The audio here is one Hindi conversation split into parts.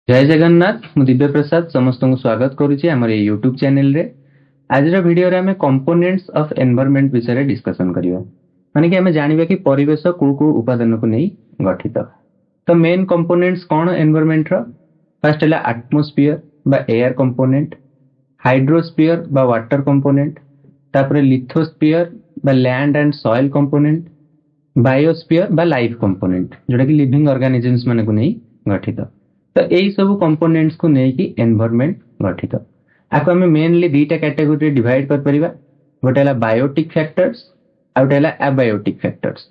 जय जगन्नाथ मु दिव्य प्रसाद समस्त को स्वागत करुच्ची आम यूट्यूब चैनल रे। आज वीडियो रे आमे कंपोनेंट्स ऑफ एनवायरनमेंट विषय रे डिस्कशन करियो। माने कि आमे जानिबा कि परिवेश को उपादान को नहीं गठित। तो मेन कंपोनेंट्स कौन एनवायरनमेंट रो? फर्स्ट है एटमॉस्फेयर बा एयर कंपोनेंट, हाइड्रोस्फीयर बा वाटर कंपोनेंट, तापर लिथोस्फीयर बा land and soil component, biosphere बा लाइफ कंपोनेंट जोटा कि लिविंग ऑर्गेनिजम्स माने को नहीं गठित। तो यही सब कंपोनेंट्स को नहीं एनवायरनमेंट गठित। आपको हमें मेनली दुईटा कैटेगोरी डिवाइड कर परिबा। गोटे है बायोटिक फैक्टर्स आ गोटे है एबायोटिक फैक्टर्स।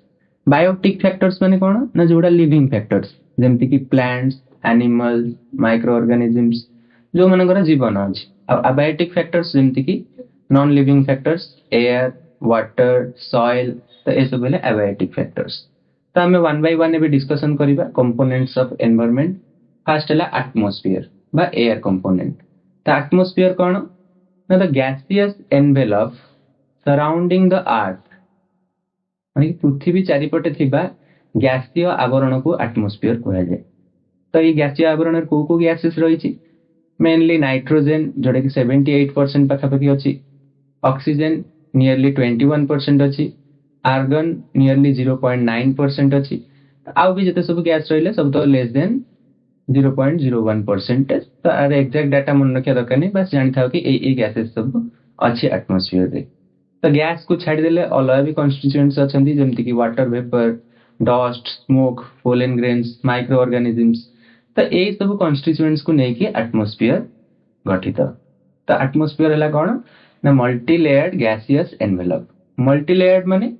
बायोटिक फैक्टर्स माने कोन ना जोड़ा लिविंग फैक्टर्स जेमति कि प्लांट्स, एनिमल्स, माइक्रो ऑर्गेनिजम्स जो मानकर जीवन अछि। आ एबायोटिक फैक्टर्स जेमति कि non living factors air, water, soil. तो ये सब है एबायोटिक फैक्टर्स। तो हमें वन बाय वन भी डिस्कशन करिबा कंपोनेंट्स ऑफ एनवायरनमेंट। फर्स्ट है एटमॉस्फेयर बा एयर कंपोनेंट। तो एटमॉस्फेयर कौन ना the gaseous envelope surrounding the earth माने पृथ्वी चारिपटे थिबा गैसीय आवरण को एटमॉस्फेयर कहा जाए। तो ये गैसीय आवरण को गैसेस रही मेनली नाइट्रोजेन जोटा कि 78% पाखापाखि अच्छी, ऑक्सीजन नियरली 21% अच्छी, आर्गन नियरली 0.9% अच्छी। आउ भी जिते सब गैस रही सब तो लेस देन 0.01%। तो आर एग्जैक्ट डाटा मन रखा दरकार नहीं, बस जानी था कि ये गैसेस सब अच्छी एटमॉस्फेयर रे। तो गैस को छाड़देले अलग भी कन्स्टिट्यूएंट्स अच्छा जमती कि water vapour, dust, smoke, pollen grains, micro organisms. तो यही सब कन्स्टिट्यूएंट्स को लेकिन एटमॉस्फेयर गठित। तो एटमॉस्फेयर है कौन ना multi layered gaseous envelope. Multi layered माने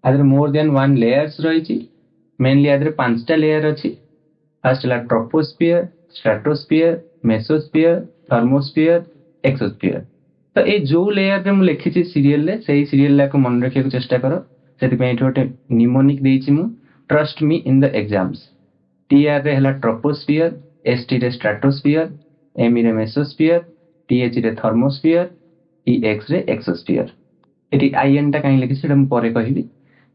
आदर मोर देन वन लेयर्स रही। मेनली आदर पांचटा लेयर अच्छी। फर्स्ट है troposphere, stratosphere, mesosphere, thermosphere, exosphere. तो ये जो लेयर रे मु लिखी सीरियल रे सही सीरियल को मन रखिया को चेष्टा करो। से गोटे निमोनिक देछि मु, trust me in the exams. T R रे हला ट्रोपोस्फियर, एस टी रे स्ट्रेटोस्फियर, एम रे मेसोस्फियर, टी एच रे थर्मोस्फियर, ई एक्स रे एक्सोस्फियर। एटी आई एन टा कहीं लिखी सेटा मु परे कहिबी।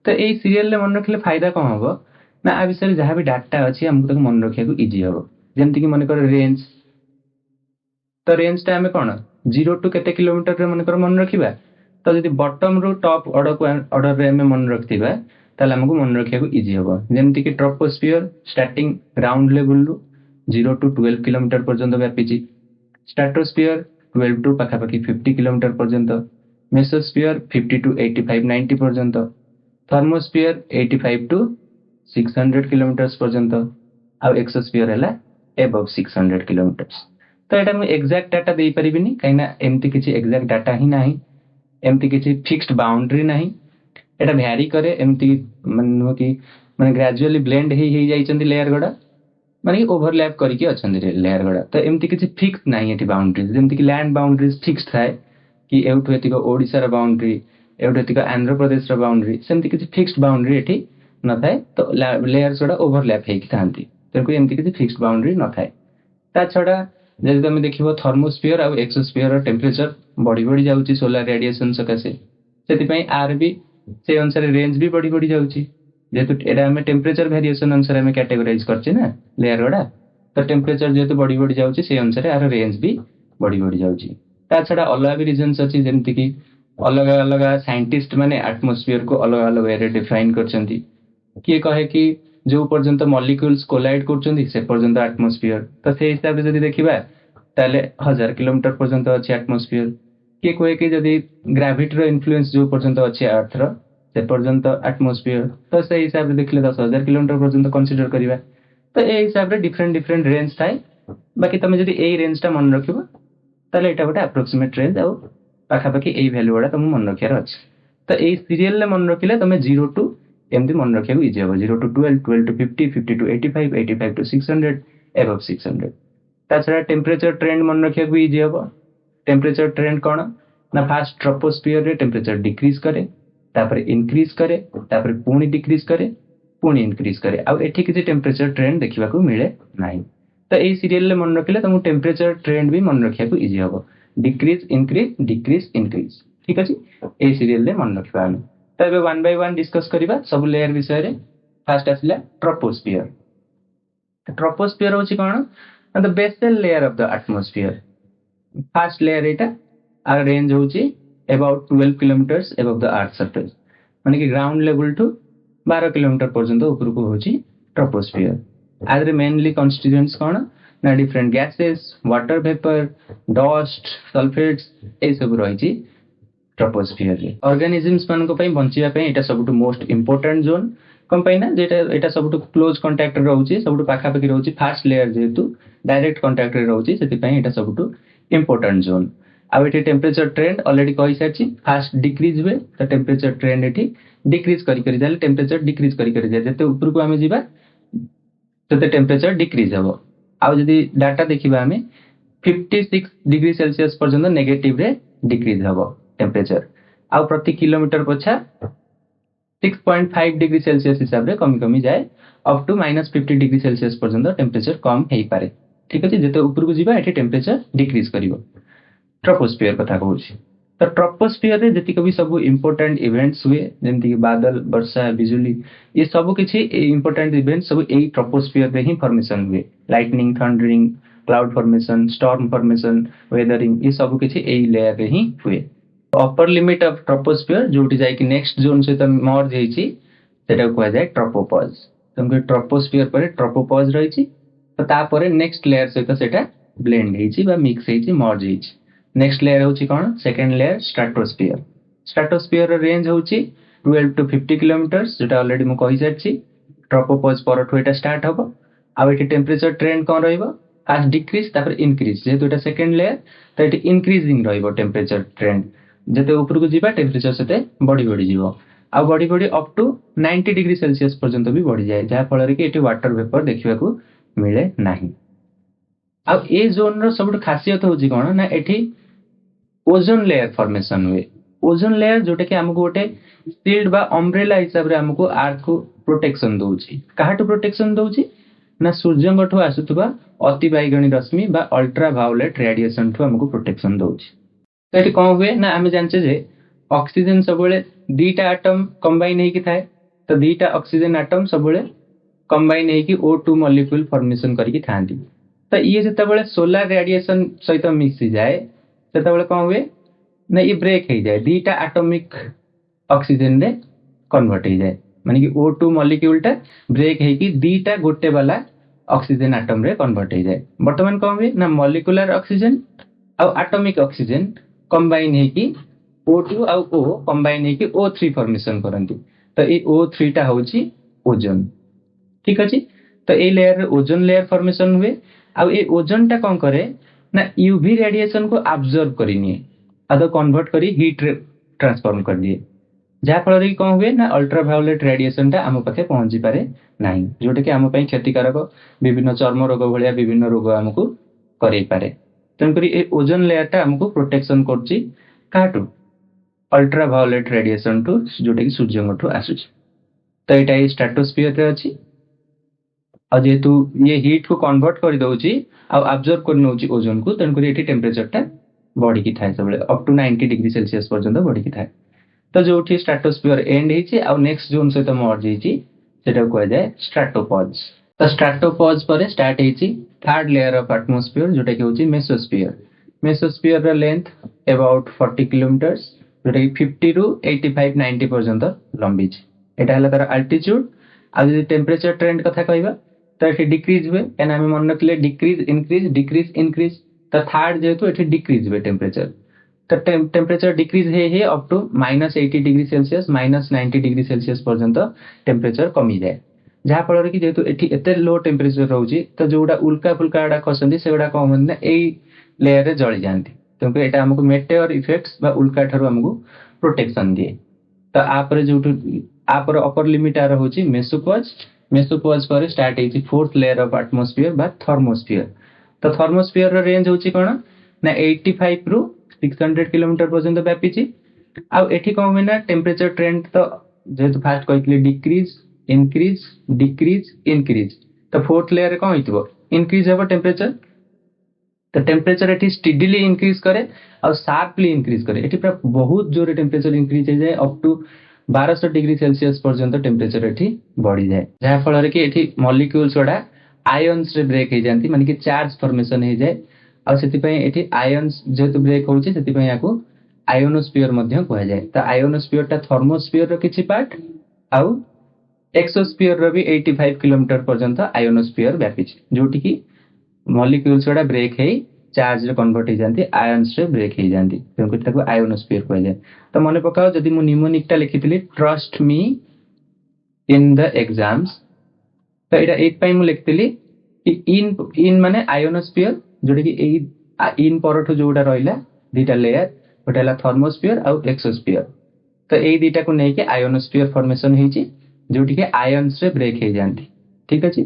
तो ये सीरियल रे मन रखले फायदा कौन हबो ना आ विषय जहाँ भी डाटा अच्छी हमको मन रखा इजी हम। जमती कि मन कर रेंज। तो रेंज टा आम कौन 0 टू केते किलोमीटर मनकर मन रखा। तो जब बटम रु टॉप ऑर्डर रे मन रखा ताले हमको मन रखा इजी हम। जमती कि ट्रोपोस्फियर स्टार्टिंग ग्राउंड लेवल रु 0 टू 12 किलोमीटर पर्यंत व्यापी। स्ट्रेटोस्फियर 12 टू पाखापाखि 50 किलोमीटर पर्यंत, मेसोस्फियर 50 टू 85 90 पर्यंत, थर्मोस्फियर 85 टू 600 किलोमीटर पर्यंत, आउ एक्सोस्फियर है एबव 600 किलोमीटर। तो यहाँ मुझे एक्जाक्ट डाटा दे पारिबिनी कहीं एमती किसी एक्जाक्ट डाटा ही ना, एमती किसी फिक्स्ड बाउंड्री ना। एटा भ्यारी करे एमती नुह कि माने ग्रेजुअली ब्लेंड ही जाइछन्ती लेयर गुडा माने कि ओवरलैप करके अछन्ती लेयर गुडा। तो एमती किसी फिक्स नाही एठी बाउंड्रीज जेमती कि लैंड बाउंड्रीज फिक्स्ड थाए कि एउठु एतिक ओडिसा र बाउंड्री, एउठु एतिक आंध्र प्रदेश र बाउंड्री, सेमती किसी फिक्स्ड बाउंड्री एठी न थाए। तो लेयर्स गुडा ओवरलैप हेकि थांती, तेणुक एमती किसी फिक्स्ड बाउंड्री न थाए। ता छड़ा जदि तुम देखिबो थर्मोस्फियर और एक्सोस्फियर टेम्परेचर बढ़ी बढ़ी जाउची सोलार रेडिएशन सकाशे, सेति आर भी से अनुसार रेंज भी बढ़ी बढ़ी जाउची। जेहेतु एटा हमें टेम्परेचर वेरिएशन अनुसार हमें कैटेगराइज करछे ना लेयर गुडा। तो टेम्परेचर जेहेतु बढ़ी बढ़ी जाउची से अनुसार आर रेंज भी बढ़ी बढ़ी जाउची। ता छड़ा अलग भी रीजन्स अछि जेमति कि अलग अलग साइंटिस्ट माने एटमॉस्फेयर को अलग अलग वे रे डिफाइन करछन्ती। किए कहे कि जो पर्यंत मॉलिक्यूल्स कोलाइड करछन्ती से पर्यंत एटमॉस्फेयर। तो से हिसाब से जदि देखिबा ताले 1000 किलोमीटर पर्यंत अछि एटमॉस्फेयर। किए कहे कि जदि ग्रेविटी रो इन्फ्लुएंस जो पर्यंत अछि अर्थ रो से पर्यंत एटमॉस्फेयर। तो से हिसाब से देखले 10,000 किलोमीटर पर्यंत कंसीडर करिबा। तो ए हिसाब रे डिफरेंट डिफरेंट रेंज थाए। बाकी तमे जदि ए रेंज टा मन रखिबो ताले एटा गोटे अप्रोक्सीमेट रेंज आ पाखापाखि ए वैल्यू गुडा तुम मन रखियार अछि। तो ए सीरियल ले मन रखिले तुम 0 टू एमती मन रखा इजी हम। 0 to 12, 12 to 50, 50 to 85, 85 to 600, above 600। ता छड़ा टेम्परेचर ट्रेंड मन रखा इजी हम। टेम्परेचर ट्रेंड कौन ना फास्ट ट्रोपोस्फियर रे टेम्परेचर डिक्रीज करे, तापर इंक्रीज करे, तापर पुणी डिक्रीज करे, पुणी इंक्रीज करे। आ एठी किसी टेम्परेचर ट्रेंड देखा मिले नाही। तो ये सीरियल ले मन रखिले तुमको टेम्परेचर ट्रेंड भी मन रखा इजी हम। डिक्रीज इंक्रीज डिक्रीज इंक्रीज ठीक अच्छे। ए सीरियल ले मन रखा आम। तो ये वन बाय वन डिस्कस करबा सब लेयर विषय रे। Fast आसिला troposphere. ट्रोपोस्फियर होची कौन the basal layer of the atmosphere first layer एटा आर रेंज होची about 12 kilometres above the earth surface माने कि ग्राउंड लेवल टू 12 किलोमीटर पर्यंत ऊपर को होची ट्रोपोस्फियर आदरे मेनली कॉन्स्टिट्यूएंट्स कोन ना different gases water vapour dust sulphates ए सब रहिची ट्रोपोस्फियर रे ऑर्गेनिजम्स मान को पई बंचिया पई एटा सबटु मोस्ट इंपोर्टेंट जोन कम पई ना जेटा एटा सबटु क्लोज कांटेक्ट रहउची सबटु पाखा पाखी रहउची फर्स्ट लेयर जेतु डायरेक्ट कांटेक्ट रे रहउची सेति पई एटा सबटु इंपोर्टेंट जोन अब एटी टेम्परेचर ट्रेंड ऑलरेडी कहि सारची फास्ट डिक्रीज हुए त टेम्परेचर ट्रेंड एटी डिक्रीज करी करी जाले टेम्परेचर डिक्रीज करी करी जाय जते ऊपर को हमें जीवा तते टेम्परेचर डिक्रीज हबो आ जदी डाटा देखिबा हमें 56 डिग्री सेल्सियस पर्यंत नेगेटिव रे डिक्रीज हबो टेम्परेचर आ प्रति किलोमीटर पछा 6.5 डिग्री सेल्सियस हिसाब रे कमी कमी जाए अप टू -50 डिग्री सेल्सियस पर्यंत टेम्परेचर कम हेई पारे ठीक अछि जते ऊपर को जीवा एटी टेम्परेचर डिक्रीज करिवो ट्रोपोस्फियर कथा कहूची तो ट्रोपोस्फियर रे जति कभी सब इंपोर्टेंट इवेंट्स हुए जेमति कि बादल वर्षा बिजुली ये सब किछि इंपोर्टेंट इवेंट्स सब एई ट्रोपोस्फियर रे ही फॉर्मेशन हुए lightning thundering cloud formation storm formation weathering ये सब किछि एई लेयर रे ही हुए अपर लिमिट ऑफ ट्रोपोस्फियर जोटी जाय कि नेक्स्ट जोन से त मर्ज हेछि सेटा कहै जाय ट्रोपोपॉज तमके ट्रोपोस्फियर पर ट्रोपोपॉज रहिछि तो ता परे नेक्स्ट लेयर से त सेटा ब्लेंड हेछि बा मिक्स हेछि मर्ज हेछि नेक्स्ट लेयर होची कोन सेकंड लेयर स्ट्रेटोस्फियर स्ट्रेटोस्फियर रो रेंज होची 12 टू 50 किलोमीटर्स जेटा ऑलरेडी मु कहि सारछि ट्रोपोपॉज परठो एटा स्टार्ट हबो आ एटी टेम्परेचर ट्रेंड कोन रहइबो फास्ट डिक्रीज तापर इंक्रीज जेतु एटा सेकंड लेयर त एटी इंक्रीजिंग रहइबो टेम्परेचर ट्रेंड जते ऊपर को जीवा टेम्परेचर सेते बडी बडी जीवो आ बडी बडी अप टू 90 डिग्री सेल्सियस पर्यंत भी बडी जाय जा फल रे कि एटी वाटर वेपर देखिबा को मिले नाही आ ए जोन रो सबट खासियत होची कोन ना एठी ओजोन लेयर फॉर्मेशन हुए ओजोन लेयर जोटे कि हमको गोटे शील्ड बा अम्ब्रेला हिसाब रे हमको अर्थ को प्रोटेक्शन दोउची काहाटो प्रोटेक्शन दोउची ना सूर्यंगठो आसुतबा अति बाइगणी रश्मि बा अल्ट्रा वायोलेट रेडिएशन ठो हमको प्रोटेक्शन दोउची तो एटी कोन हुए ना हमें जानचे जे ऑक्सीजन सबले दीटा एटम कंबाइन हेकी थाए तो दीटा ऑक्सीजन एटम सबले कंबाइन हेकी O2 मॉलिक्यूल फॉर्मेशन करके थांती तो ये जतबेले सोलर रेडिएशन सहित मिक्स जाए ततबेले कोन हुए ना ये ब्रेक हे जाए दीटा एटॉमिक ऑक्सीजन रे कन्वर्ट हे जाए माने कि O2 मॉलिक्यूल टा ब्रेक हे कि दीटा गोटे वाला ऑक्सीजन एटम रे कन्वर्ट हे जाए वर्तमान कोन हुए ना मॉलिक्यूलर ऑक्सीजन आ एटॉमिक ऑक्सीजन कंबाइन हे कि O2 आ O कंबाइन हे कि O3 फॉर्मेशन करंती तो ए O3 टा होची ओजोन ठीक अछि तो ए लेयर रे ओजोन लेयर फॉर्मेशन हुए आ ए ओजोन टा कोन करे ना यूवी रेडिएशन को ऑब्जर्व करिनिए अदर कन्वर्ट करी हीट रे ट्रांसफॉर्म कर दिए जा फल रे कोन हुए ना अल्ट्रा वायोलेट रेडिएशन टा हम पाखे पहुंची पारे नाही जोटे कि हम पई क्षतिकारक विभिन्न चर्म रोग भलिया विभिन्न रोग हमकु करै पारे तन करी ए ओजोन लेयर टा हमकु प्रोटेक्शन करची काटू अल्ट्रा वायोलेट रेडिएशन टू जोटे कि सूर्यंगठो आसुची तो एटा ए स्ट्रेटोस्फियर रे अछि आ जेतु ये हीट को कन्वर्ट कर दोउची आ ऑब्जर्व कर नउची ओजोन को तन करी एठी टेम्परेचर टा बॉडी की थाए सबले अप टू 90 डिग्री सेल्सियस पर्यंत बॉडी की थाए तो जोठी स्ट्रेटोस्फियर एंड हेची आ नेक्स्ट जोन से तो मर्ज हेची सेटा कहै जाय स्ट्रेटोपॉज तो स्ट्रेटोपॉज पर स्टार्ट हेची थर्ड लेयर ऑफ एटमॉस्फेयर जोटा कि होची मेसोस्फियर रा लेंथ अबाउट 40 किलोमीटर्स जोटा कि 50 टू 85 90 पर्यंत लंबी छै एटा हला तार अल्टीट्यूड आ जे टेम्परेचर ट्रेंड कथा कहबा तो ये डिक्रीज हुए क्या नाम मन रखले डिक्रीज इंक्रीज तो थर्ड जेतु एठी डिक्रीज हुए टेम्परेचर तो टेम्परेचर डिक्रीज हे up to -80 degree Celsius -90 degree Celsius पर्यंत टेम्परेचर कमी जाए जहा फल कि जेतु एठी एते लो टेम्परेचर रहउची तो जोडा उल्का फुल्का खसंदी सेगुडा कोन होन एई लेयर रे जळी जानती क्योंकि एटा हमको मेटेओर इफेक्ट्स बा उल्का ठरो हमको प्रोटेक्शन दिए तो आपरे जोटु आपरे अपर लिमिट आ रहउची मेसोपॉज पर स्टार्ट हेची फोर्थ लेयर ऑफ एटमॉस्फेयर बा थर्मोस्फियर तो थर्मोस्फियर रो रेंज होची कोन ना 85 रु 600 किलोमीटर पर्यंत व्यापी छी आ एठी कोन होय ना टेम्परेचर ट्रेंड तो जेतु फास्ट कहतले डिक्रीज तो फोर्थ लेयर रे कोन हितबो इंक्रीज हेबो टेम्परेचर तो टेम्परेचर एठी स्टेडीली इंक्रीज करे और शार्पली इंक्रीज करे एठी पूरा बहुत जोरे टेम्परेचर इंक्रीज हे जाय अप टू 1200 डिग्री सेल्सियस पर्यंत टेम्परेचर एठी बढ़ी जाए जहा फल रे कि एठी मॉलिक्यूल्स ओडा आयन्स रे ब्रेक हो जाती माने कि चार्ज फॉर्मेशन हो जाए आ सेति पई एठी आयन्स जेतु ब्रेक होउची सेति पई याकू आयोनोस्फीयर मध्य कहै जाय त आयोनोस्फीयर टा थर्मोस्फीयर रो किछि पार्ट आउ एक्सोस्फीयर रो भी 85 किलोमीटर पर्यंत आयोनोस्फीयर व्यापी जोटी की मॉलिक्यूल्स गुड़ा ब्रेक है चार्ज रे कन्वर्ट हो जाती आयन्स रे ब्रेक हो जाती क्योंकि ताको आयोनोस्फीयर कहै जाय तो मन पकाओ जदी मु निमोनिक टा लिखितली trust me in the exams तो एटा एक पई मु लिखितली कि इन माने आयोनोस्फीयर जोटी की एई इन परठो जोटा रहइला दीटा लेयर गोटे हला थर्मोस्फीयर आउ एक्सोस्फीयर तो एई दीटा को नै के आयोनोस्फीयर फॉर्मेशन हेची जोटी के आयन्स रे ब्रेक हो जाती ठीक अछि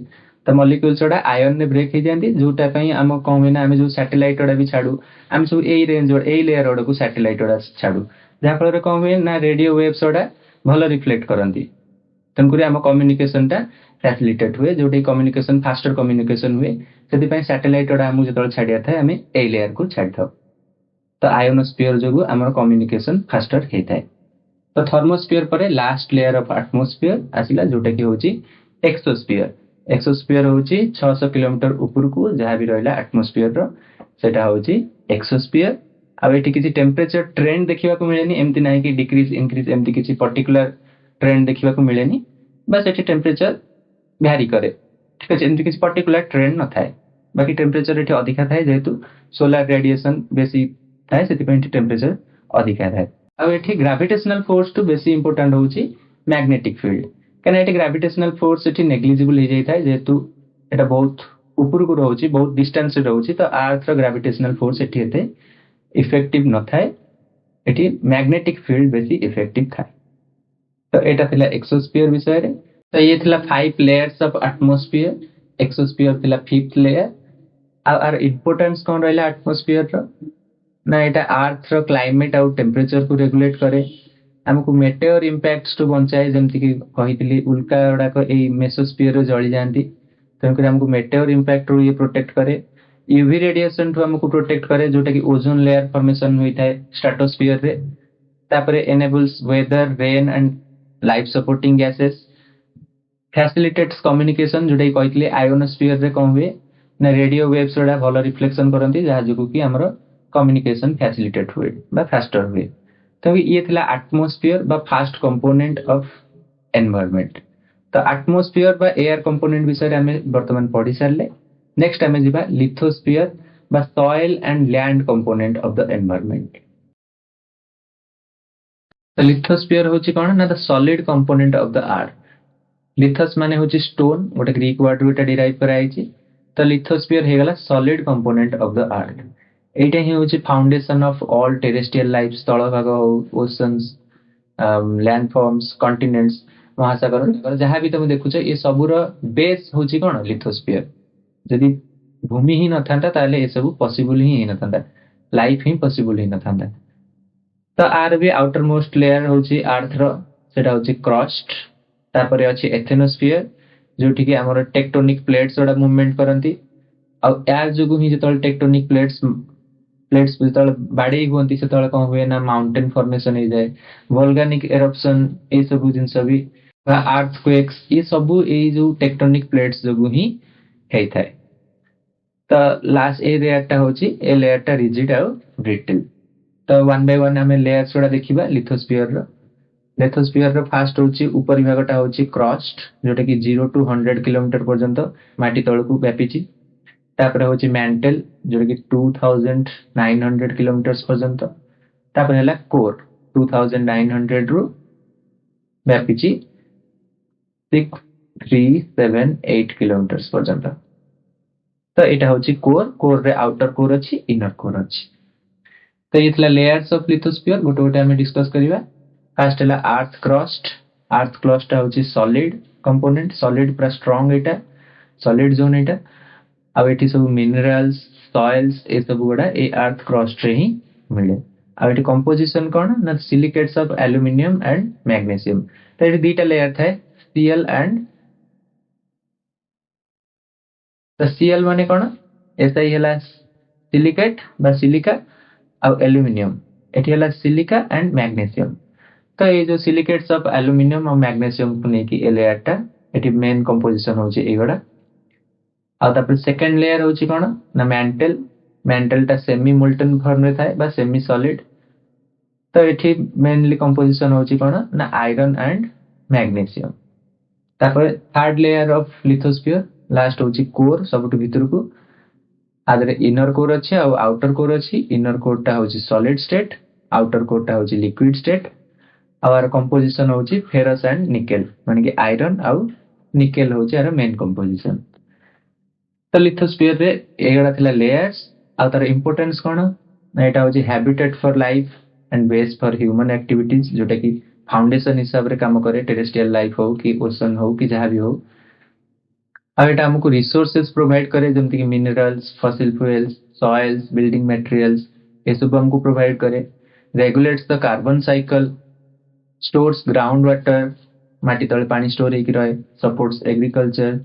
तो मॉलिक्यूल्स गुड़ा आयन ने ब्रेक हो जाती जोटा पई हम कम होना हम जो सैटेलाइट गुड़ा भी छाड़ू हम सब एई रेंज एई लेयर गुड़ा को सैटेलाइट गुड़ा छाड़ू जहा फल कम हुए ना रेडियो वेव्स गुड़ा भल रिफ्लेक्ट करंती तनकुरी हम कम्युनिकेशन टा फैसिलिटेट हुए जोटी कम्युनिकेशन फास्टर कम्युनिकेशन हुए सेति पई सैटेलाइट गुड़ा हम जतल छाडिया थाए हम एई लेयर को छाड थाउ तो आयोनोस्फीयर जोगु हमर कम्युनिकेशन फास्टर हेताय तो थर्मोस्फीयर परे लास्ट लेयर ऑफ एटमॉस्फेयर आसिला जोटा की होची एक्सोस्फीयर एक्सोस्फीयर होची 600 किलोमीटर ऊपर को जहा भी रहला एटमॉस्फेयर रो सेटा होची एक्सोस्फीयर आ एठी किछि टेंपरेचर ट्रेंड देखिबा को मिलेनी एमति नाही कि डिक्रीज इंक्रीज एमति किछि पर्टिकुलर ट्रेंड देखिबा को मिलेनी बस एठी टेंपरेचर भ्यारी करे ठीक अछि एमति किछि पर्टिकुलर ट्रेंड न थाए बाकी टेंपरेचर एठी अधिका थाए जेहेतु सोलर रेडिएशन बेसी थाए सेति पई एठी टेंपरेचर अधिका थाए अब एठी ग्रेविटेशनल फोर्स टू बेसी इंपोर्टेंट होची मैग्नेटिक फील्ड कने एठी ग्रेविटेशनल फोर्स एठी नेग्लिजिबल हो जाय थाए जेहेतु एटा बहुत ऊपर को रहउची बहुत डिस्टेंस रे रहउची तो अर्थ रो ग्रेविटेशनल फोर्स एठी एते इफेक्टिव न थाए एठी मैग्नेटिक फील्ड बेसी इफेक्टिव थाए तो एटा थिला एक्सोस्फीयर विषय रे तो ये थिला 5 लेयर्स ऑफ एटमॉस्फेयर एक्सोस्फीयर थिला 5th लेयर आर इंपोर्टेंस कोन रहला एटमॉस्फेयर रो ना एटा अर्थ रो क्लाइमेट आउ टेंपरेचर को रेगुलेट करे हमको मेटेओर इंपैक्ट्स टू बंचाए जेमति कि कहितली उल्का गुडा को ए मेसोस्फीयर रो जळी जांती तनकर हमको मेटेओर इंपैक्ट रो ये प्रोटेक्ट करे यूवी रेडिएशन टू हमको प्रोटेक्ट करे जोटा कि ओजोन लेयर फॉर्मेशन होई थाए स्ट्रेटोस्फीयर रे तापरे enables weather rain and life supporting gases facilitates communication जोटा कि कहितली आयोनोस्फीयर रे कम हुए ना रेडियो वेव्स गुडा भलो रिफ्लेक्शन करंती जहा जोगु कि हमरो कम्युनिकेशन फैसिलिटेट हुए बा फास्टर हुए तो ये थिला एटमॉस्फेयर बा फास्ट कंपोनेंट ऑफ एनवायरनमेंट तो एटमॉस्फेयर बा एयर कंपोनेंट विषय हमें वर्तमान पढ़ी सारले नेक्स्ट हमें जिबा लिथोस्फीयर बा soil and land component of the environment तो लिथोस्फीयर होची कोन ना the solid component of the earth लिथस माने होची स्टोन गोटे ग्रीक वर्ड रो एटा डिराइव कराइची तो लिथोस्फीयर हे गला सॉलिड कंपोनेंट ऑफ द अर्थ एटा ही होची foundation of all terrestrial life स्थल भाग ओशंस लैंड फॉर्म्स कॉन्टिनेंट्स महासागर जहां भी तुम देखुछ ये सब रो बेस होची कोन लिथोस्फीयर जदी भूमि ही न थांता ताले ये सब पॉसिबल ही न थांता लाइफ ही पॉसिबल ही न थांता तो आर भी आउटर मोस्ट लेयर होची अर्थ रो सेटा होची क्रस्ट तापरे अछि एथेनोस्फीयर जोठी कि हमर टेक्टोनिक प्लेट्स ओडा मूवमेंट करंती आ यार जोगु ही जतल टेक्टोनिक प्लेट्स जतल बाडे होंती सेतल कोन हुए ना माउंटेन फॉर्मेशन हो जाए वोल्केनिक एरप्शन ए सब जिंस भी अर्थक्वेक्स ये सब ए जो टेक्टोनिक प्लेट्स जोगु ही हेई थाए तो लास्ट ए लेयरटा होची ए लेयरटा रिजिड आ ब्रिटल तो वन बाय वन हमें लेयर्स ओडा देखिबा लिथोस्फीयर रो फास्ट होची ऊपर विभागटा होची क्रस्ट जोटा कि 0 to 100 किलोमीटर पर्यंत माटी तळकु व्यापीची तापर होची मैंटल जोटा कि 2900 किलोमीटर पर्यंत तापर हला कोर 2900 रु व्यापीची 6378 किलोमीटर पर्यंत तो एटा होची कोर रे आउटर कोर अछि इनर कोर अछि तो ये थला लेयर्स ऑफ लिथोस्फीयर गोटे गोटे हमें डिस्कस करिवा फर्स्ट हला अर्थ क्रस्ट होची सॉलिड कंपोनेंट सॉलिड पूरा स्ट्रांग एटा सॉलिड जोन एटा आ एठी सब मिनरल्स सॉइल्स ए सब गुडा ए अर्थ क्रस्ट रे ही मिले आ एठी कंपोजिशन कोन ना silicates of aluminium and magnesium तो एठी दीटा लेयर थाए Cl एंड तो Cl माने कोन ऐसा ही हला सिलिकेट बा सिलिका आ एल्युमिनियम एठी हला सिलिका एंड मैग्नीशियम तो ये जो सिलिकेट्स ऑफ एल्युमिनियम और मैग्नीशियम को नेकी ए लेयरटा एठी मेन कंपोजिशन होची एगडा आ तापर सेकंड लेयर होची कोन ना मैंटल मैंटलटा सेमी मोल्टन फॉर्म रे थाए बा सेमी सॉलिड तो एठी मेनली कंपोजिशन होची कोन ना आयरन एंड मैग्नीशियम तापर third layer of lithosphere last होची कोर सबटु भितर को आदरे इनर कोर अछि आ आउटर कोर अछि इनर कोरटा होची सॉलिड स्टेट आउटर कोरटा होची लिक्विड स्टेट आवर कंपोजिशन होची फेरस एंड निकेल माने कि आयरन आ निकेल होची आर मेन कंपोजिशन तो लिथोस्फियर रे एगडा थिला लेयर्स आ तार इंपोर्टेंस कोन ना एटा होची habitat for life and base for human activities जोटा कि फाउंडेशन हिसाब रे काम करे टेरेस्ट्रियल लाइफ हो कि ओशन हो कि जहां भी हो आ एटा हमको रिसोर्सेज प्रोवाइड करे जमति कि minerals fossil fuels soils building materials ये सब हमको प्रोवाइड करे regulates the carbon cycle stores ground water माटी तले पानी स्टोर होई रहे supports agriculture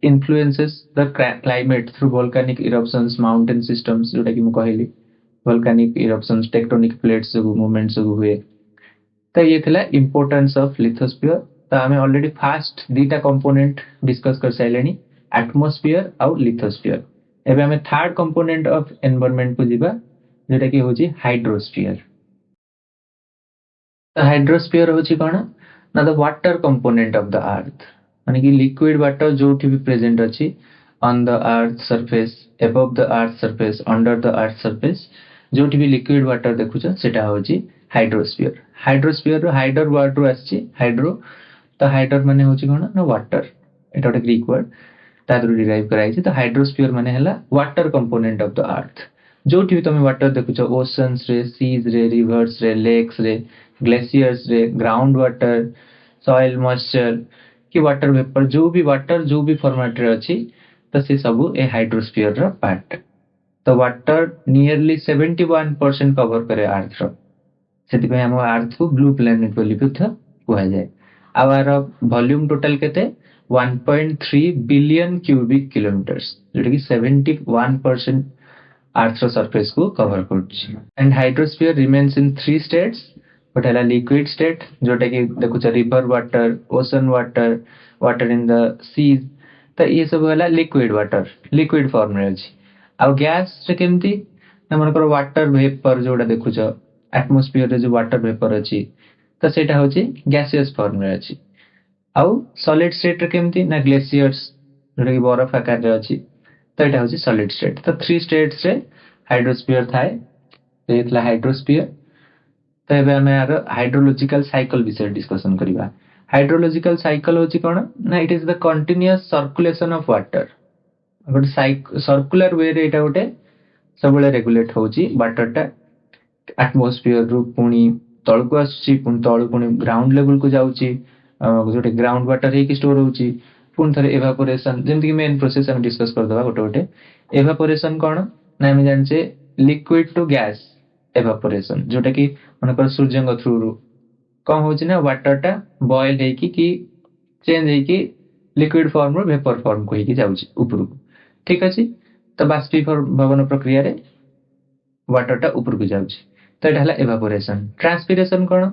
influences the climate through volcanic eruptions mountain systems जोटा कि मु कहली volcanic eruptions tectonic plates जो movements जो हुए तो ये थिला इंपोर्टेंस ऑफ लिथोस्फियर तो हमें ऑलरेडी फास्ट दीटा कंपोनेंट डिस्कस कर साइलेनी एटमॉस्फेयर और लिथोस्फियर एबे हमें थर्ड कंपोनेंट ऑफ एनवायरनमेंट को जीवा जोटा कि होची हाइड्रोस्फियर तो हाइड्रोस्फियर होची कोन ना the water component of the earth माने कि लिक्विड वाटर जोठी भी प्रेजेंट अछि on the earth surface above the earth surface under the earth surface जोठी भी लिक्विड वाटर देखुछ सेटा होची हाइड्रोस्फियर हाइड्रोस्फियर रो हाइडर वर्ड रो आछि हाइड्रो तो हाइडर माने होची कोन ना वाटर एटा एक ग्रीक वर्ड तादरु डिराइव कराई छै तो हाइड्रोस्फियर माने हला water component of the earth जोठी भी तुम वाटर देखुछ ओशंस रे सीज रे रिवर्स रे लेक्स रे ग्लेशियर्स रे ग्राउंड वाटर सॉइल मॉइस्चर कि वाटर वेपर जो भी फॉर्मेट रे अछि तो से सब ए हाइड्रोस्फियर रो पार्ट तो वाटर नियरली 71% कवर करे अर्थ रो सेति पे हम अर्थ को ब्लू प्लैनेट बोली भी कुआ जाए आवर वॉल्यूम टोटल केते 1.3 बिलियन क्यूबिक किलोमीटर्स जोटा कि 71% अर्थ रो सरफेस को कवर करछि and hydrosphere remains in 3 states पटेला लिक्विड स्टेट जोटा कि देखुछ river water ocean water water in the seas तो ये सब होला लिक्विड वाटर लिक्विड फॉर्म रे अछि आ गैस से केमती ना मनकर वाटर वेपर जोटा देखुछ एटमॉस्फियर रे जो वाटर वेपर अछि तो सेटा होछि गैसियस फॉर्म रे अछि आ सॉलिड स्टेट रे केमती ना ग्लेशियर्स जोटा कि बरफ आकार रे अछि तो एटा होछि सॉलिड स्टेट तो 3 स्टेट्स रे हाइड्रोस्फियर थाए तो एतला हाइड्रोस्फियर तो एबे हमें यार हाइड्रोलॉजिकल साइकिल विषय डिस्कशन करिबा हाइड्रोलॉजिकल साइकिल होची कोन ना it is the continuous circulation of water गोटे सर्कुलर वे रे एटा गोटे सबले रेगुलेट होची वाटर टा एटमॉस्फियर रु पुनी तळको आसी पुनी तळ पुनी ग्राउंड लेवल को जाउची जोटे ग्राउंड वाटर हे की स्टोर होची पुनी थरे एवापोरेशन जेमति कि मेन प्रोसेस हम डिस्कस कर दबा गोटे गोटे एवापोरेशन कोन ना हम जानचे लिक्विड टू गैस एवापोरेशन जोटा कि मनकर सूर्यंग थ्रू रु कम होची ना वाटर टा बॉयल हे कि चेंज हे कि लिक्विड फॉर्म रो वेपर फॉर्म को हे कि जाउची ऊपर को ठीक अछि तो बाष्पीभवन प्रक्रिया रे वाटर टा ऊपर को जाउची तो एटा हला एवापोरेशन ट्रांसपिरेशन कोन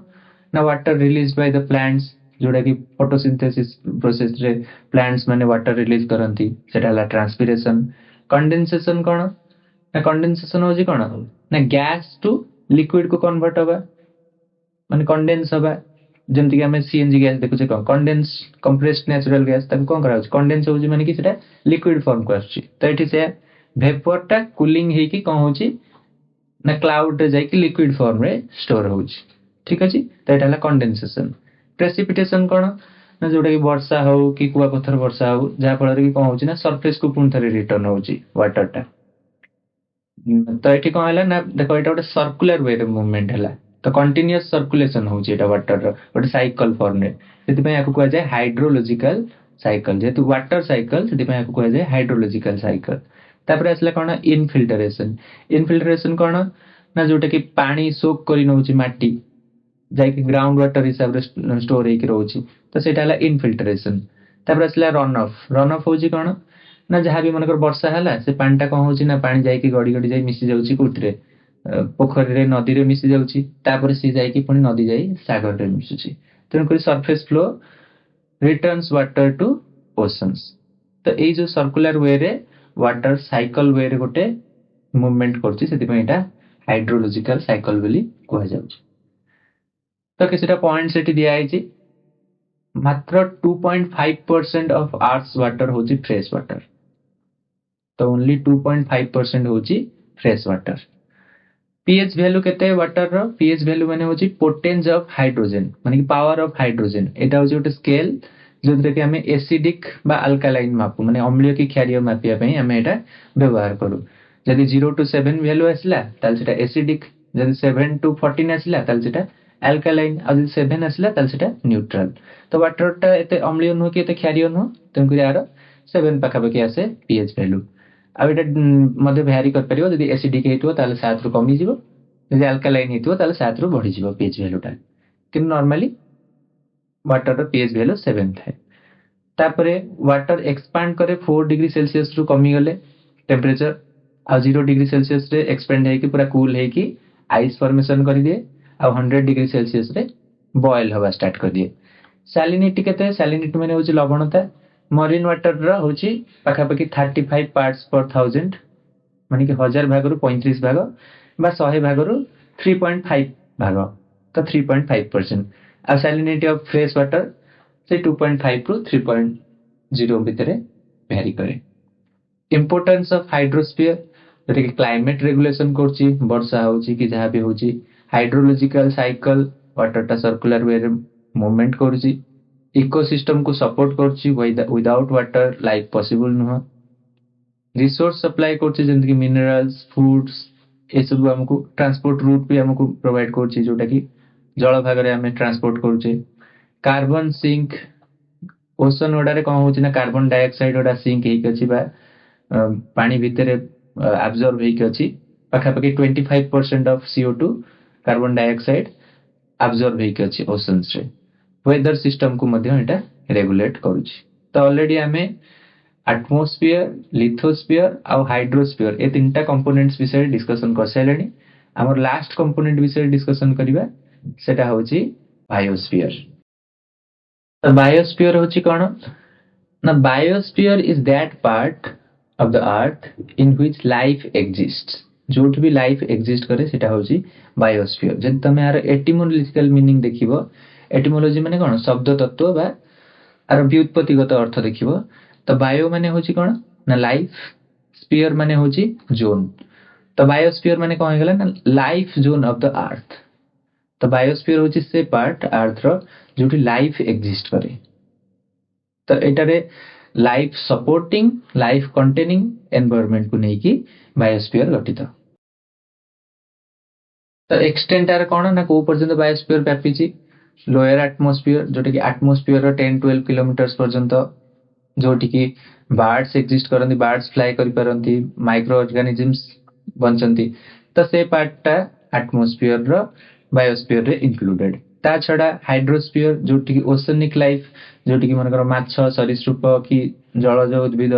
ना water release by the plants जोटा कि फोटोसिंथेसिस प्रोसेस रे प्लांट्स माने वाटर रिलीज करंती सेटा हला ट्रांसपिरेशन कंडेंसेशन कोन ना कंडेंसेशन होजी कोन ना गैस टू लिक्विड को कन्वर्ट होबा माने कंडेंस होबा जेमति कि हमें सीएनजी गैस देखु छै कंडेंस कंप्रेस्ड नेचुरल गैस तब कोन करा कंडेंस होजी माने कि सेटा लिक्विड फॉर्म को आछि तो एठी से वेपर टा कूलिंग हे कि कोन होची ना क्लाउड रे जाय कि लिक्विड फॉर्म रे स्टोर होची ठीक अछि तो एटा हला कंडेंसेशन प्रेसिपिटेशन कोन ना जोटा कि वर्षा हो कि कुआ पत्थर वर्षा हो जा फल रे कि कोन होची ना सरफेस को पुन थरे रिटर्न होची वाटर टा तो एठी कोन हला ना देखो एटा गोटे सर्कुलर वे रे मूवमेंट हला तो कंटीन्यूअस सर्कुलेशन होची एटा वाटर रो गोटे साइकिल फॉर्म रे सेति पे याको कहै जाय हाइड्रोलॉजिकल साइकिल जेतु वाटर साइकिल सेति पे याको कहै जाय हाइड्रोलॉजिकल साइकिल तापर आसला कोन इनफिल्ट्रेशन कोन ना जोटा कि पानी सोक करि नउची माटी जाय कि ग्राउंड वाटर हिसाब रे स्टोर हे कि रहउची तो सेटा हला इनफिल्ट्रेशन तापर आसला रन ऑफ होची कोन ना जहाँ भी मनकर वर्षा हला से पानी कोन होची ना पानी जाय कि गडी गडी जाय मिसी जाउची कोठरे पोखरी रे नदी रे मिसी जाउची तापर सी जाय कि पुनी नदी जाय सागर रे मिसुची तेन करी surface flow returns water to oceans तो एई जो सर्कुलर वे रे वाटर साइकिल वे रे गोटे मूवमेंट करछि सेति पे एटा हाइड्रोलॉजिकल साइकिल बोली कहै जाउछि। तो किछटा पॉइंट सेठी दिया आइछि मात्र 2.5% ऑफ आर्थ वाटर होछि फ्रेश वाटर। तो ओनली 2.5% होछि फ्रेश वाटर। पीएच वैल्यू केते वाटर रो पीएच वैल्यू माने होछि पोटेंस ऑफ हाइड्रोजन माने कि पावर ऑफ हाइड्रोजन। एटा होछि गोटे स्केल जोंतरे कि हमें एसिडिक बा अल्कालाइन मापु माने अम्लीय की क्षारीय मापिया पई हमें एटा व्यवहार करू। जदि 0 to 7 वैल्यू आसला ताल सेटा एसिडिक, जदि 7 to 14 आसला ताल सेटा अल्कालाइन, आ जदि 7 आसला ताल सेटा न्यूट्रल। तो वाटर टा एते अम्लीय नो कि एते क्षारीय नो, तन करी यार 7 पाखा पाखी आसे पीएच वैल्यू। आ एटा मध्ये भ्यारी कर परियो जदि एसिडिक हेतु ताले 7 रु कमी जिवो, जदि अल्कालाइन हेतु ताले 7 रु बढ़ी जिवो पीएच वैल्यू टा। कि नॉर्मली वाटर रो पीएच वैल्यू 7 थाए। तापरे वाटर एक्सपांड करे 4 डिग्री सेल्सियस रु कमी गले टेम्परेचर, आ 0 डिग्री सेल्सियस रे एक्सपेंड हे कि पूरा कूल हे कि आइस फॉर्मेशन कर दिए, आ 100 डिग्री सेल्सियस रे बॉयल हवा स्टार्ट कर दिए। सैलिनिटी केते, सैलिनिटी माने होची लवणता। मरीन वाटर रो होची पाखा पाखी 35 पार्ट्स पर 1000 माने कि 1000 भाग रु 35 भाग बा 100 भाग रु 3.5 भाग, तो 3.5%। आ सैलिनिटी ऑफ फ्रेश वाटर से 2.5 रु 3.0 भितरे वेरी करे। इंपोर्टेंस ऑफ हाइड्रोस्फीयर जते कि क्लाइमेट रेगुलेशन करछि, वर्षा होछि कि जहाँ भी होछि, हाइड्रोलॉजिकल साइकिल वाटर टा सर्कुलर वे रे मूवमेंट करछि, इकोसिस्टम को सपोर्ट करछि, विदाउट वाटर लाइफ पॉसिबल नुह। रिसोर्स सप्लाई करछि जेंति कि मिनरल्स, फूड्स ए सब हमको ट्रांसपोर्ट रूट भी हमको प्रोवाइड करछि जोटा कि जल भाग रे हमें ट्रांसपोर्ट करछि। कार्बन सिंक ओशन ओडारे कौन होछि ना कार्बन डाइऑक्साइड ओडा सिंक हेक अछि बा पानी भितरे एब्जॉर्ब हेक अछि। पाखा पाखी 25% of CO2 carbon dioxide absorb हेक अछि ओशंस रे। वेदर सिस्टम को मध्य एटा रेगुलेट करूछि। तो ऑलरेडी हमें एटमॉस्फेयर, लिथोस्फीयर आ हाइड्रोस्फीयर ए तीनटा कंपोनेंट्स विषय डिस्कशन कर सैलेनी। हमर लास्ट कंपोनेंट विषय डिस्कशन करिबा सेटा होछि बायोस्फीयर। तो बायोस्फीयर होछि कोन ना, biosphere is that part of the earth in which life exists. जोठ भी लाइफ एक्जिस्ट करे सेटा होछि बायोस्फीयर। जद तमे यार एटिमोलॉजिकल मीनिंग देखिबो, एटिमोलॉजी माने कोन शब्द तत्व बा आर व्युत्पत्तिगत अर्थ देखिबो, तो बायो माने होछि कोन ना लाइफ, स्फीयर माने होछि जोन। तो बायोस्फीयर माने कोन गेला ना life zone of the earth. तो बायोस्फीयर होछि से पार्ट अर्थ रो जोठी लाइफ एक्जिस्ट करे। तो एटारे life supporting, life containing environment को नेकी बायोस्फीयर गठित। तो एक्सटेंट आर कोन ना को पर्यंत बायोस्फीयर व्यापीची, लोअर एटमॉस्फेयर जोटा कि एटमॉस्फेयर रो 10-12 किलोमीटर्स पर्यंत, जोटी कि बर्ड्स एक्जिस्ट करंती, बर्ड्स फ्लाई करि परंती, माइक्रो ऑर्गेनिजम्स बंचंती। तो से पार्टटा एटमॉस्फेयर रो बायोस्फीयर रे इंक्लूडेड। ता छडा हाइड्रोस्फीयर जोटी कि ओशनिक लाइफ, जोटी कि मनकर माछ, सरीसृप कि जलज उद्भिद,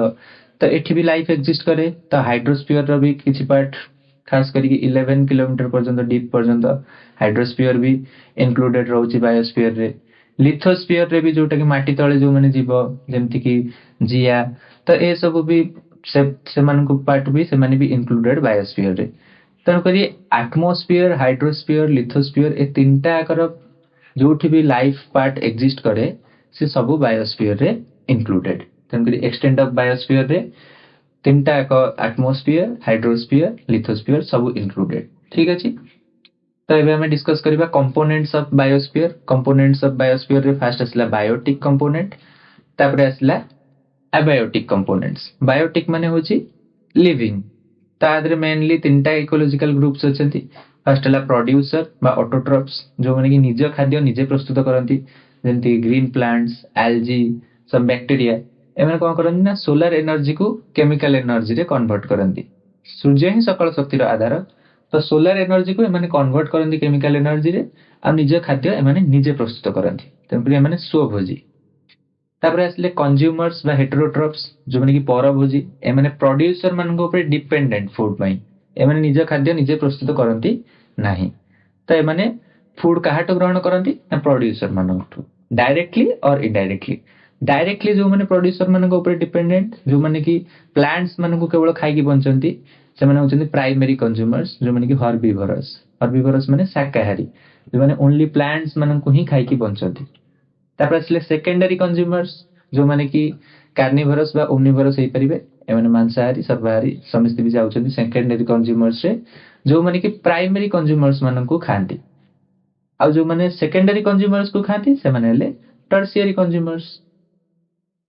तो एठी भी लाइफ एक्जिस्ट करे। तो हाइड्रोस्फीयर रो भी किछि पार्ट खास करी 11 किलोमीटर पर्यंत डीप पर्यंत हाइड्रोस्फीयर भी इंक्लूडेड रहउची बायोस्फीयर रे। लिथोस्फीयर रे भी जोटा कि माटी तळे जो माने जीव जेमति कि जिया, तो ए सब भी से मान को पार्ट भी से माने भी इंक्लूडेड बायोस्फीयर रे। तन करी एटमॉस्फेयर, हाइड्रोस्फीयर, लिथोस्फीयर ए तीनटा कर जोठी भी लाइफ पार्ट एक्जिस्ट करे से सब बायोस्फीयर रे इंक्लूडेड। तन करी एक्सटेंट ऑफ बायोस्फीयर रे तीनटा को एटमॉस्फेयर, हाइड्रोस्फीयर, लिथोस्फीयर सब इंक्लूडेड। ठीक अछि। तो एबे हमें डिस्कस करिबा components of biosphere. Components of biosphere रे फर्स्ट असला बायोटिक कंपोनेंट, तापरे असला एबायोटिक कंपोनेंट्स। बायोटिक माने होची लिविंग। तादरे मेनली तीनटा इकोलॉजिकल ग्रुप्स अछंती। फर्स्ट हला प्रोड्यूसर बा ऑटोट्रॉप्स जो माने कि निज खाद्य निजे प्रस्तुत करंती, जेंति ग्रीन प्लांट्स, एल्गी, सब बैक्टीरिया। एमे कोन करंती ना सोलर एनर्जी को केमिकल एनर्जी रे कन्वर्ट करंती। सूर्य ही सकल शक्तिर आधार, तो सोलर एनर्जी को एमाने कन्वर्ट करंती केमिकल एनर्जी रे, आ निज खाद्य एमाने निजे प्रस्तुत करंती। तेनपरि एमाने स्वभोजी। तापरे असले कंज्यूमर्स बा हेटेरोट्रॉप्स जो माने कि परभोजी, एमाने प्रोड्यूसर मानको ऊपर डिपेंडेंट फूड पई, एमाने निज खाद्य निजे प्रस्तुत करंती नाही। तो एमाने फूड काहाटो ग्रहण करंती ना प्रोड्यूसर मानकठु, डायरेक्टली और इनडायरेक्टली। डायरेक्टली जो माने प्रोड्यूसर मान ऊपर डिपेंडेंट, जो माने कि प्लांट्स मान को केवल खाई बंचती से होती प्राइमरी कंज्यूमर्स, जो माने कि हर्बिवरस। हर्बिवरस माने शाकाहारी, जो माने ओनली प्लांट्स मान को ही खाई बंचती। तापर आसले सेकेंडरी कंज्यूमर्स, जो माने कि कार्निवरस बा ओमनिवरस हो पारे, एमाने मांसाहारी सर्वाहारी समस्त भी जाउछन्ती सेकेंडरी कंज्यूमर्स रे, जो माने कि प्राइमरी कंज्यूमर्स मान को खाती। आ जो माने सेकेंडरी कंज्यूमर्स को खाती से माने ले टर्शियरी कंज्यूमर्स।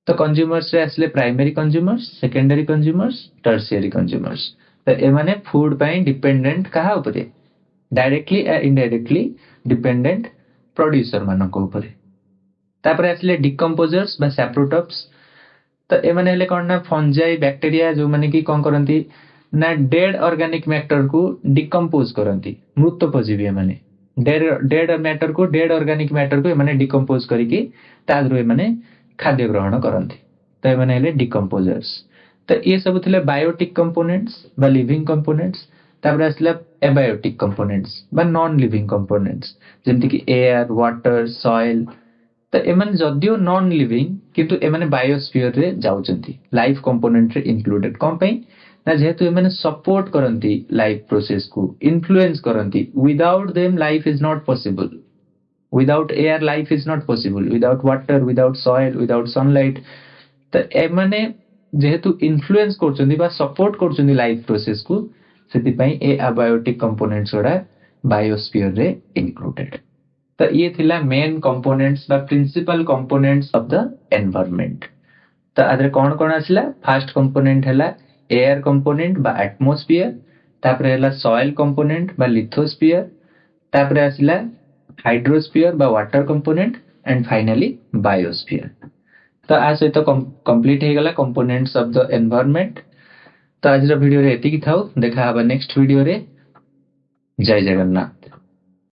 तो कंज्यूमर्स रे आसले primary consumers, secondary consumers, tertiary consumers. तो एमाने फूड पाई डिपेंडेंट कहा ऊपर, डायरेक्टली या इनडायरेक्टली डिपेंडेंट प्रोड्यूसर मान को ऊपर। तापर आसले डिकम्पोजर्स बा सैप्रोटॉप्स। तो एमाने हेले कोन ना फंजाई बैक्टीरिया, जो माने कि कोन करंती ना डेड ऑर्गेनिक मैटर को डिकम्पोज करंती, मृतोपजीवी एमाने डेड मैटर को, डेड ऑर्गेनिक मैटर को एमाने डिकम्पोज करिकि तादरो एमाने खाद्य ग्रहण करंती। तो एमाने हेले डिकम्पोजर्स। तो ये सब थिले बायोटिक कंपोनेंट्स बा लिविंग कंपोनेंट्स। तापर आसला एबायोटिक कंपोनेंट्स बा नॉन लिविंग कंपोनेंट्स, जेमति कि एयर, वाटर, सॉइल। तो एमन जदियो नॉन लिविंग किंतु एमाने बायोस्फीयर रे जाउचंती, लाइफ कंपोनेंट रे इंक्लूडेड। कोन पई ना जेहेतु एमाने सपोर्ट करंती लाइफ प्रोसेस को, इन्फ्लुएंस करंती। Without them life is not possible. Without air life is not possible, without water, without soil, without sunlight. तो एमाने जेहेतु इन्फ्लुएंस करचंती बा सपोर्ट करचंती लाइफ प्रोसेस को, सेति पई ए अबायोटिक कंपोनेंट्स ओडा बायोस्फीयर रे इंक्लूडेड। तो ये थिला मेन कंपोनेंट्स बा principal components of the environment. तो आदरे कौन कौन आसला, फर्स्ट कंपोनेंट हैला एयर कंपोनेंट बा एटमॉस्फेयर, तापरे हैला सॉइल कंपोनेंट बा लिथोस्फियर, तापरे आसला हाइड्रोस्फियर बा water component, and finally biosphere. तो आ सहित कंप्लीट हे गला कंपोनेंट्स ऑफ द एनवायरनमेंट। तो आज वीडियो रे एतिकी थाउ, देखा हबा नेक्स्ट वीडियो रे। जय जगन्नाथ।